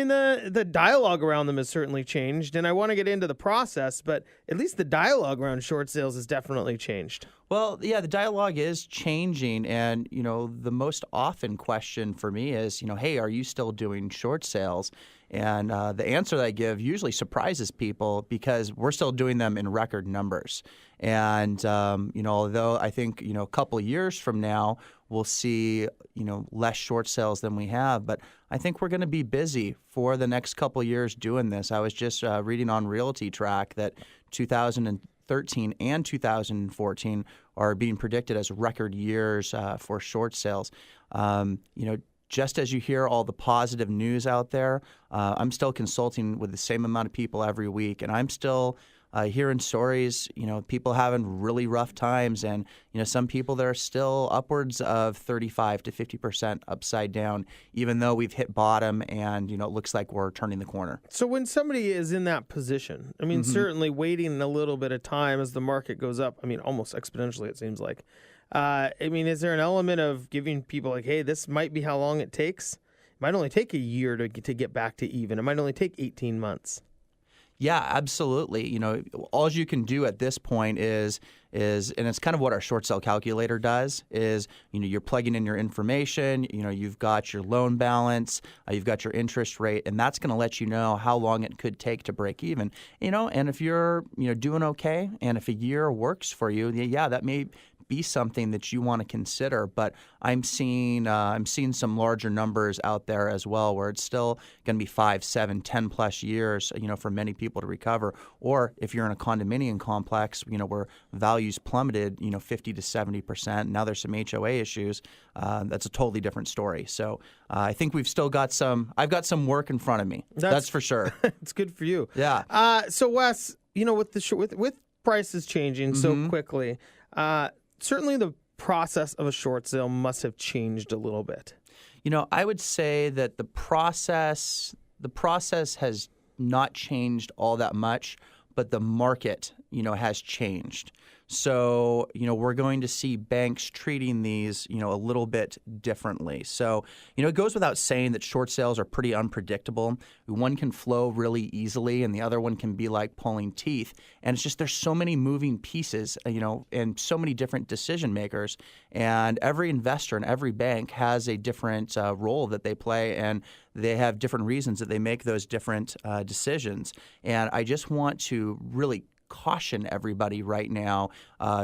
mean, the dialogue around them has certainly changed, and I want to get into the process, but at least the dialogue around short sales has definitely changed. Well, yeah, the dialogue is changing, and the most often question for me is, hey, are you still doing short sales? And the answer that I give usually surprises people because we're still doing them in record numbers. And although I think a couple of years from now we'll see less short sales than we have, but I think we're going to be busy for the next couple of years doing this. I was just reading on Realty Track that 2013 and 2014 are being predicted as record years for short sales. Just as you hear all the positive news out there, I'm still consulting with the same amount of people every week, and I'm still hearing stories, people having really rough times, and some people that are still upwards of 35 to 50% upside down, even though we've hit bottom and it looks like we're turning the corner. So when somebody is in that position, I mean, certainly waiting a little bit of time as the market goes up, I mean, almost exponentially it seems like. Is there an element of giving people like, hey, this might be how long it takes? It might only take a year to get back to even. It might only take 18 months. Yeah, absolutely. All you can do at this point is, and it's kind of what our short sale calculator does, is, you're plugging in your information, you've got your loan balance, you've got your interest rate, and that's going to let you know how long it could take to break even. And if you're, doing okay, and if a year works for you, yeah, that may be something that you want to consider. But I'm seeing some larger numbers out there as well, where it's still going to be 5, 7, 10 plus years, for many people to recover. Or if you're in a condominium complex, where values plummeted, 50 to 70%. Now there's some HOA issues. That's a totally different story. So I think I've got some work in front of me. That's for sure. It's good for you. Yeah. So Wes, with prices changing so quickly, certainly the process of a short sale must have changed a little bit. I would say that the process has not changed all that much, but the market, has changed. So, we're going to see banks treating these, a little bit differently. So, it goes without saying that short sales are pretty unpredictable. One can flow really easily and the other one can be like pulling teeth. And it's just there's so many moving pieces, and so many different decision makers. And every investor and every bank has a different role that they play, and they have different reasons that they make those different decisions. And I just want to really caution everybody right now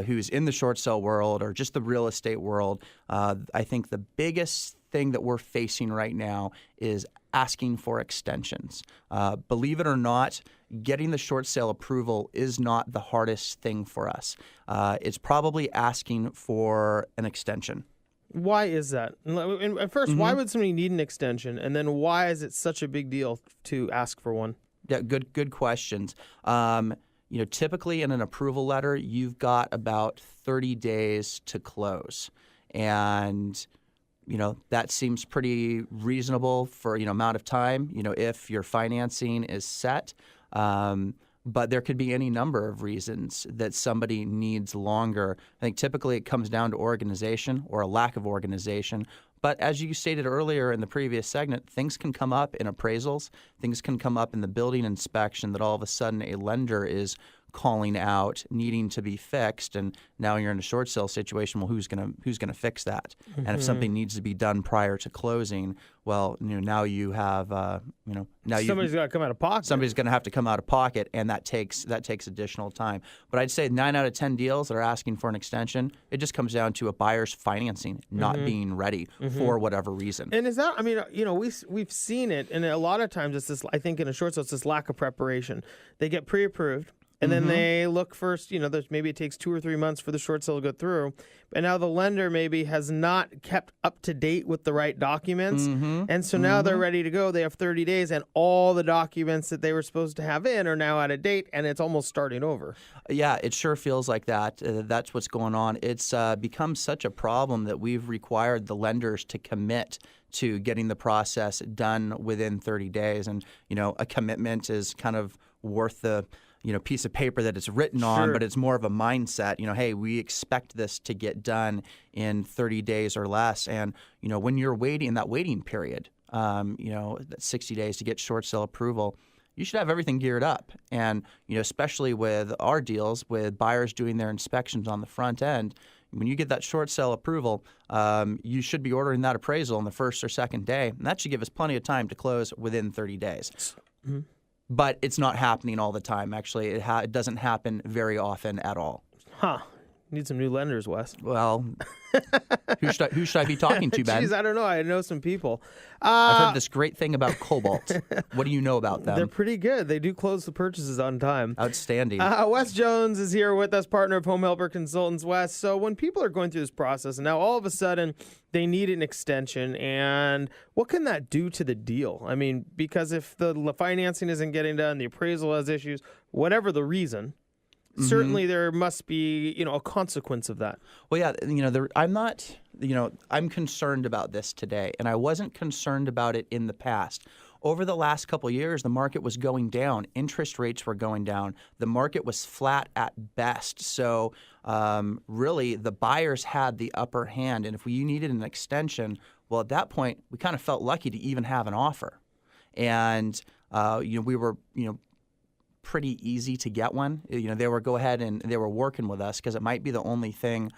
who's in the short sale world or just the real estate world. I think the biggest thing that we're facing right now is asking for extensions. Believe it or not, getting the short sale approval is not the hardest thing for us. It's probably asking for an extension. Why is that? At first, why would somebody need an extension? And then why is it such a big deal to ask for one? Yeah, good questions. Typically in an approval letter, you've got about 30 days to close. And, that seems pretty reasonable for, amount of time, if your financing is set. But there could be any number of reasons that somebody needs longer. I think typically it comes down to organization or a lack of organization. But as you stated earlier in the previous segment, things can come up in appraisals. Things can come up in the building inspection that all of a sudden a lender is calling out, needing to be fixed, and now you're in a short sale situation. Well, who's gonna fix that? And if something needs to be done prior to closing, well, now you have somebody's got to come out of pocket. Somebody's going to have to come out of pocket, and that takes additional time. But I'd say 9 out of 10 deals that are asking for an extension, it just comes down to a buyer's financing not being ready for whatever reason. And is that? We've seen it, and a lot of times it's this. I think in a short sale, it's this lack of preparation. They get pre-approved. And then they look first, maybe it takes 2 or 3 months for the short sale to go through. And now the lender maybe has not kept up to date with the right documents. And so now they're ready to go. They have 30 days and all the documents that they were supposed to have in are now out of date, and it's almost starting over. Yeah, it sure feels like that. That's what's going on. It's become such a problem that we've required the lenders to commit to getting the process done within 30 days. And, a commitment is kind of worth the piece of paper that it's written on, but it's more of a mindset. Hey, we expect this to get done in 30 days or less. And, when you're waiting in that waiting period, that 60 days to get short sale approval, you should have everything geared up. And, especially with our deals, with buyers doing their inspections on the front end, when you get that short sale approval, you should be ordering that appraisal on the first or second day. And that should give us plenty of time to close within 30 days. Mm-hmm. But it's not happening all the time. Actually, it doesn't happen very often at all. Huh. Need some new lenders, Wes. Well, who should I be talking to, Ben? Jeez, I don't know. I know some people. I've heard this great thing about Cobalt. What do you know about them? They're pretty good. They do close the purchases on time. Outstanding. Wes Jones is here with us, partner of Home Helper Consultants. Wes, so when people are going through this process, and now all of a sudden they need an extension, and what can that do to the deal? I mean, because if the financing isn't getting done, the appraisal has issues, whatever the reason, certainly there must be, a consequence of that. Well, yeah, I'm concerned about this today, and I wasn't concerned about it in the past. Over the last couple of years, the market was going down. Interest rates were going down. The market was flat at best. So really, the buyers had the upper hand. And if you needed an extension, well, at that point, we kind of felt lucky to even have an offer. And, we were, pretty easy to get one. They were they were working with us because it might be the only thing,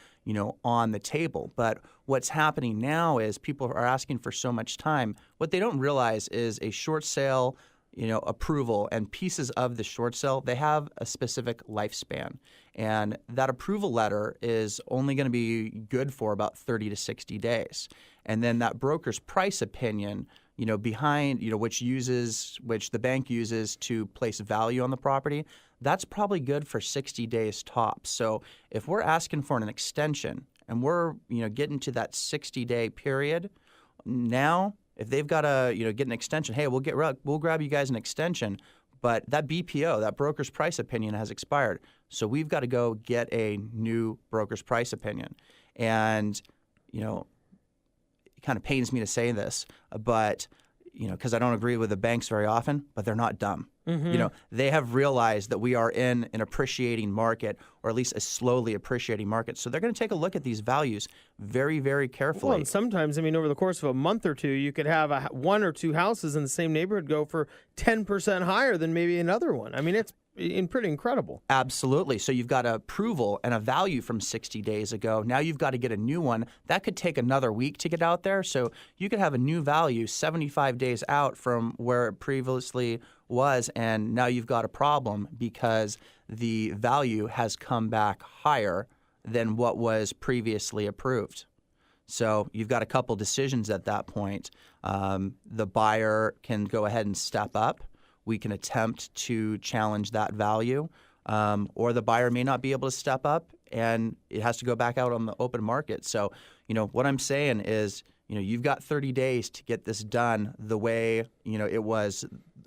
on the table. But what's happening now is people are asking for so much time. What they don't realize is a short sale, approval and pieces of the short sale, they have a specific lifespan. And that approval letter is only going to be good for about 30 to 60 days. And then that broker's price opinion, which the bank uses to place value on the property, that's probably good for 60 days tops. So if we're asking for an extension and we're, getting to that 60-day period, now if they've got to, get an extension, hey, we'll grab you guys an extension, but that BPO, that broker's price opinion has expired. So we've got to go get a new broker's price opinion. And, it kind of pains me to say this, but because I don't agree with the banks very often, but they're not dumb. Mm-hmm. They have realized that we are in an appreciating market, or at least a slowly appreciating market. So they're going to take a look at these values very, very carefully. Well, and sometimes, over the course of a month or two, you could have one or two houses in the same neighborhood go for 10% higher than maybe another one. It's pretty incredible. Absolutely. So you've got approval and a value from 60 days ago. Now you've got to get a new one. That could take another week to get out there. So you could have a new value 75 days out from where it previously was, and now you've got a problem because the value has come back higher than what was previously approved. So you've got a couple decisions at that point. The buyer can go ahead and step up. We can attempt to challenge that value, or the buyer may not be able to step up and it has to go back out on the open market. So, what I'm saying is, you've got 30 days to get this done the way,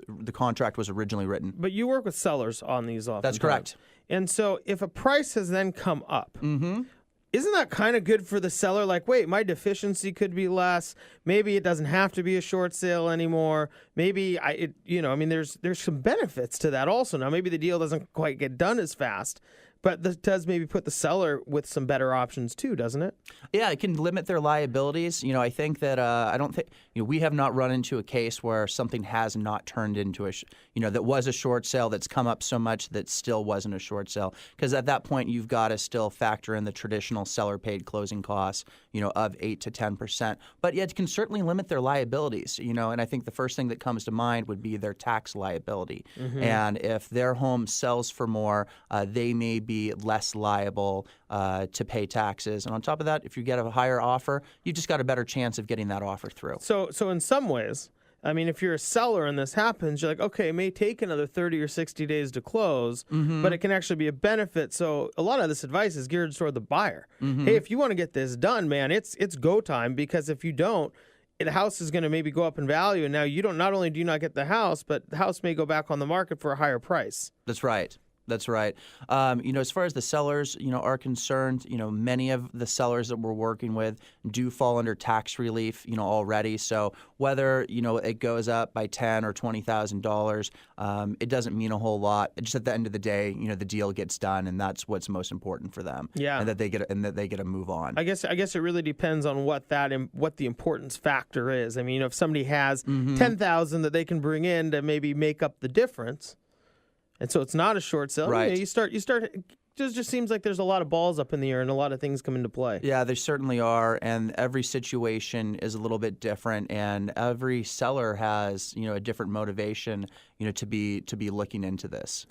the contract was originally written. But you work with sellers on these often. That's correct. And so if a price has then come up, isn't that kind of good for the seller? Like, wait, my deficiency could be less. Maybe it doesn't have to be a short sale anymore. Maybe there's some benefits to that also. Now, maybe the deal doesn't quite get done as fast, but this does maybe put the seller with some better options too, doesn't it? Yeah, it can limit their liabilities. I think that I don't think we have not run into a case where something has not turned into that was a short sale that's come up so much that still wasn't a short sale. Because at that point, you've got to still factor in the traditional seller-paid closing costs, of 8 to 10%. But yet, it can certainly limit their liabilities. And I think the first thing that comes to mind would be their tax liability. Mm-hmm. And if their home sells for more, they may be less liable to pay taxes. And on top of that, if you get a higher offer, you just got a better chance of getting that offer through. So in some ways, if you're a seller and this happens, you're like, okay, it may take another 30 or 60 days to close, but it can actually be a benefit. So a lot of this advice is geared toward the buyer. Mm-hmm. Hey, if you want to get this done, man, it's go time, because if you don't, the house is going to maybe go up in value, and now not only do you not get the house, but the house may go back on the market for a higher price. That's right. That's right. As far as the sellers, are concerned, many of the sellers that we're working with do fall under tax relief, already. So whether, it goes up by $10,000 or $20,000, it doesn't mean a whole lot. Just at the end of the day, the deal gets done, and that's what's most important for them. Yeah. And that they get to move on. I guess it really depends on what the importance factor is. I mean, if somebody has 10,000 that they can bring in to maybe make up the difference, and so it's not a short sale. Right. You start. It just seems like there's a lot of balls up in the air and a lot of things come into play. Yeah, there certainly are, and every situation is a little bit different, and every seller has, a different motivation, to be looking into this.